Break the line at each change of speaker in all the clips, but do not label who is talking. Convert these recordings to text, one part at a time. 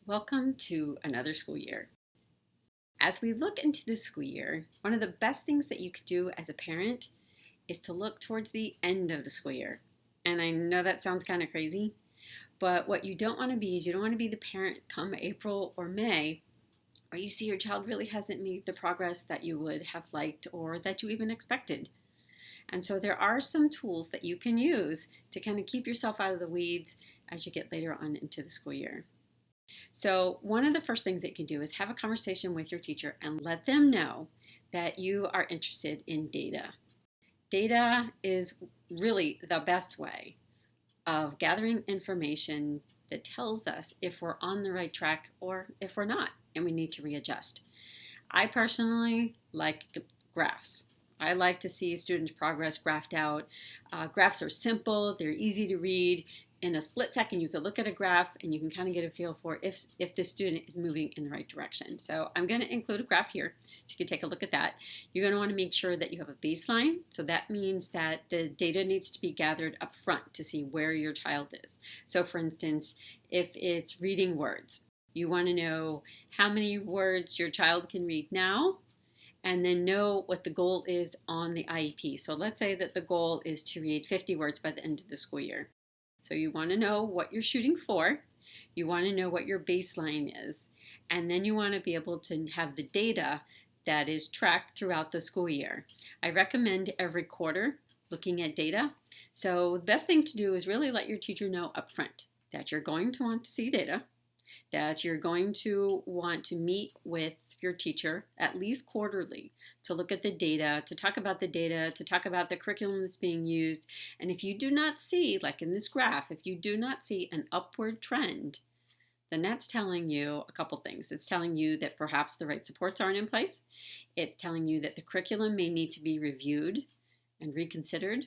Welcome to another school year. As we look into the school year, one of the best things that you could do as a parent is to look towards the end of the school year. And I know that sounds kind of crazy, but what you don't want to be is you don't want to be the parent come April or May where you see your child really hasn't made the progress that you would have liked or that you even expected. And so there are some tools that you can use to kind of keep yourself out of the weeds as you get later on into the school year. So, one of the first things that you can do is have a conversation with your teacher and let them know that you are interested in data. Data is really the best way of gathering information that tells us if we're on the right track or if we're not and we need to readjust. I personally like graphs. I like to see students' progress graphed out. Graphs are simple, they're easy to read. In a split second, you can look at a graph and you can kind of get a feel for if the student is moving in the right direction. So I'm going to include a graph here so you can take a look at that. You're going to want to make sure that you have a baseline. So that means that the data needs to be gathered up front to see where your child is. So for instance, if it's reading words, you want to know how many words your child can read now, and then know what the goal is on the IEP. So let's say that the goal is to read 50 words by the end of the school year. So you want to know what you're shooting for, you want to know what your baseline is, and then you want to be able to have the data that is tracked throughout the school year. I recommend every quarter looking at data. So the best thing to do is really let your teacher know up front that you're going to want to see data, that you're going to want to meet with your teacher at least quarterly to look at the data, to talk about the data, to talk about the curriculum that's being used. And if you do not see, like in this graph, if you do not see an upward trend, then that's telling you a couple things. It's telling you that perhaps the right supports aren't in place. It's telling you that the curriculum may need to be reviewed and reconsidered.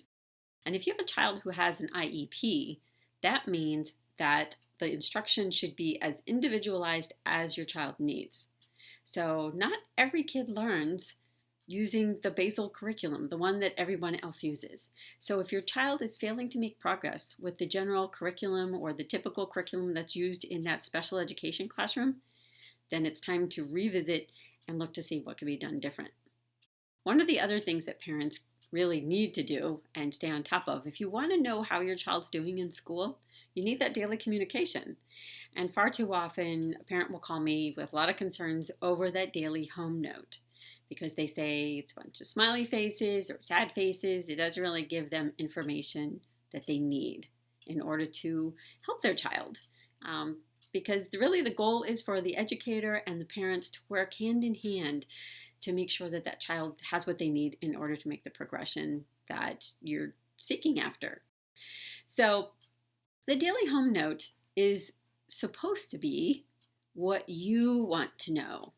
And if you have a child who has an IEP, that means that the instruction should be as individualized as your child needs. So not every kid learns using the basal curriculum, the one that everyone else uses. So if your child is failing to make progress with the general curriculum or the typical curriculum that's used in that special education classroom, then it's time to revisit and look to see what can be done different. One of the other things that parents really need to do and stay on top of, if you want to know how your child's doing in school, you need that daily communication. And far too often, a parent will call me with a lot of concerns over that daily home note because they say it's a bunch of smiley faces or sad faces. It doesn't really give them information that they need in order to help their child. Because really the goal is for the educator and the parents to work hand in hand to make sure that that child has what they need in order to make the progression that you're seeking after. So the daily home note is supposed to be what you want to know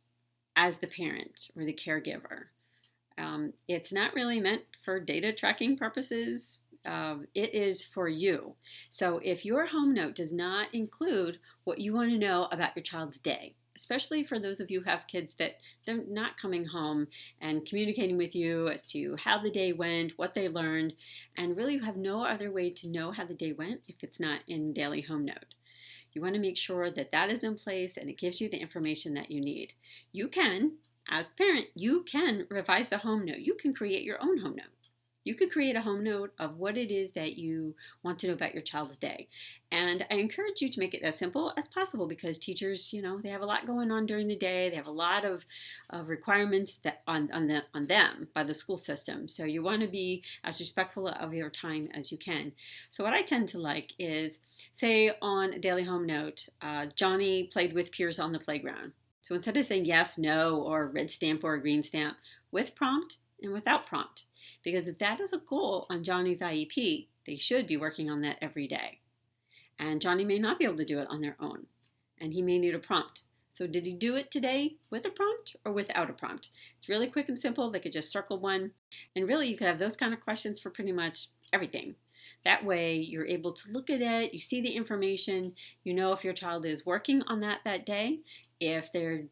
as the parent or the caregiver. It's not really meant for data tracking purposes. It is for you. So if your home note does not include what you want to know about your child's day, especially for those of you who have kids that they're not coming home and communicating with you as to how the day went, what they learned, and really you have no other way to know how the day went if it's not in daily home note. You want to make sure that that is in place and it gives you the information that you need. You can, as a parent, you can revise the home note. You can create your own home note. You could create a home note of what it is that you want to know about your child's day. And I encourage you to make it as simple as possible because teachers, they have a lot going on during the day. They have a lot of requirements that on them by the school system. So you want to be as respectful of your time as you can. So what I tend to like is, say on a daily home note, Johnny played with peers on the playground. So instead of saying yes, no, or red stamp or a green stamp, with prompt and without prompt. Because if that is a goal on Johnny's IEP, they should be working on that every day. And Johnny may not be able to do it on their own, and he may need a prompt. So did he do it today with a prompt or without a prompt? It's really quick and simple. They could just circle one. And really, you could have those kind of questions for pretty much everything. That way, you're able to look at it, you see the information, you know if your child is working on that day, if they're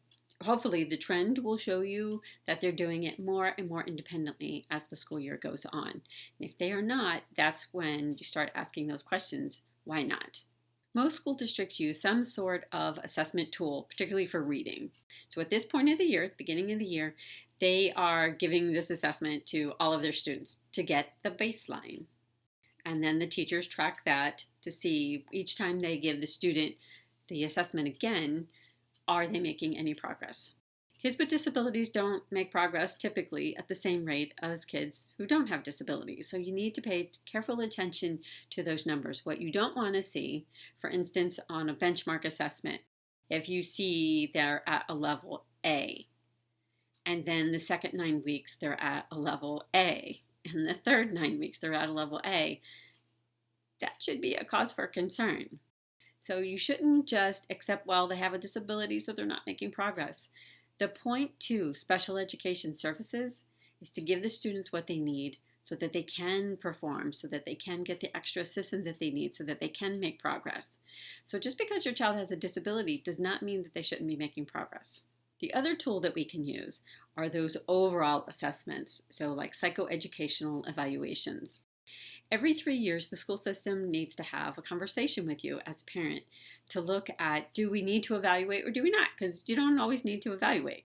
hopefully the trend will show you that they're doing it more and more independently as the school year goes on. And if they are not, that's when you start asking those questions. Why not? Most school districts use some sort of assessment tool, particularly for reading. So at this point of the year, at the beginning of the year, they are giving this assessment to all of their students to get the baseline. And then the teachers track that to see each time they give the student the assessment again, are they making any progress? Kids with disabilities don't make progress typically at the same rate as kids who don't have disabilities. So you need to pay careful attention to those numbers. What you don't want to see, for instance, on a benchmark assessment, if you see they're at a level A, and then the second 9 weeks they're at a level A, and the third 9 weeks they're at a level A, that should be a cause for concern. So you shouldn't just accept, well, they have a disability, so they're not making progress. The point to special education services is to give the students what they need so that they can perform, so that they can get the extra assistance that they need, so that they can make progress. So just because your child has a disability does not mean that they shouldn't be making progress. The other tool that we can use are those overall assessments, so like psychoeducational evaluations. Every 3 years, the school system needs to have a conversation with you as a parent to look at, do we need to evaluate or do we not? Because you don't always need to evaluate.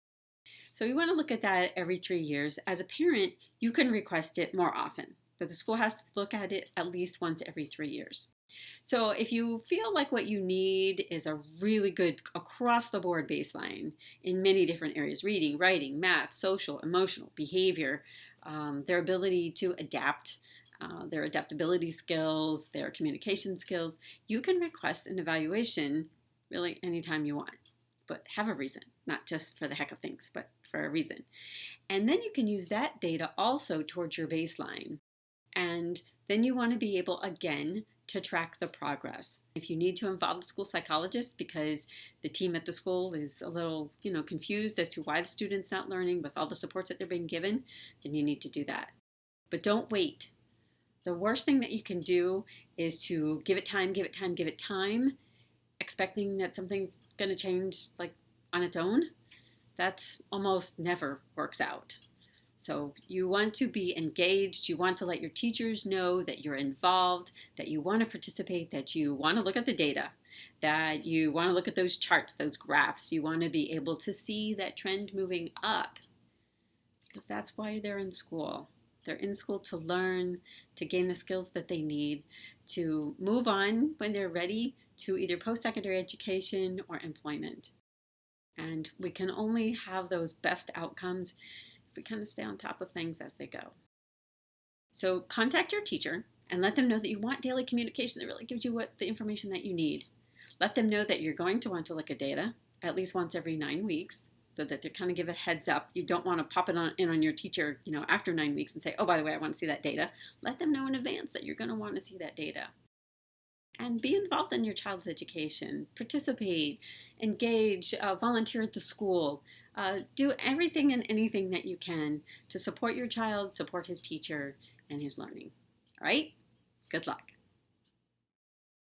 So you want to look at that every 3 years. As a parent, you can request it more often, but the school has to look at it at least once every 3 years. So if you feel like what you need is a really good across-the-board baseline in many different areas, reading, writing, math, social, emotional, behavior, their ability to adapt, their adaptability skills, their communication skills, you can request an evaluation really anytime you want, but have a reason, not just for the heck of things, but for a reason. And then you can use that data also towards your baseline. And then you want to be able, again, to track the progress. If you need to involve the school psychologist because the team at the school is a little, confused as to why the student's not learning with all the supports that they're being given, then you need to do that. But don't wait. The worst thing that you can do is to give it time, expecting that something's going to change like on its own. That almost never works out. So you want to be engaged. You want to let your teachers know that you're involved, that you want to participate, that you want to look at the data, that you want to look at those charts, those graphs. You want to be able to see that trend moving up because that's why they're in school. They're in school to learn, to gain the skills that they need, to move on when they're ready to either post-secondary education or employment. And we can only have those best outcomes if we kind of stay on top of things as they go. So contact your teacher and let them know that you want daily communication that really gives you the information that you need. Let them know that you're going to want to look at data at least once every 9 weeks, so that they kind of give a heads up. You don't want to pop it in on your teacher, after 9 weeks and say, oh, by the way, I want to see that data. Let them know in advance that you're going to want to see that data. And be involved in your child's education. Participate, engage, volunteer at the school. Do everything and anything that you can to support your child, support his teacher, and his learning. All right? Good luck.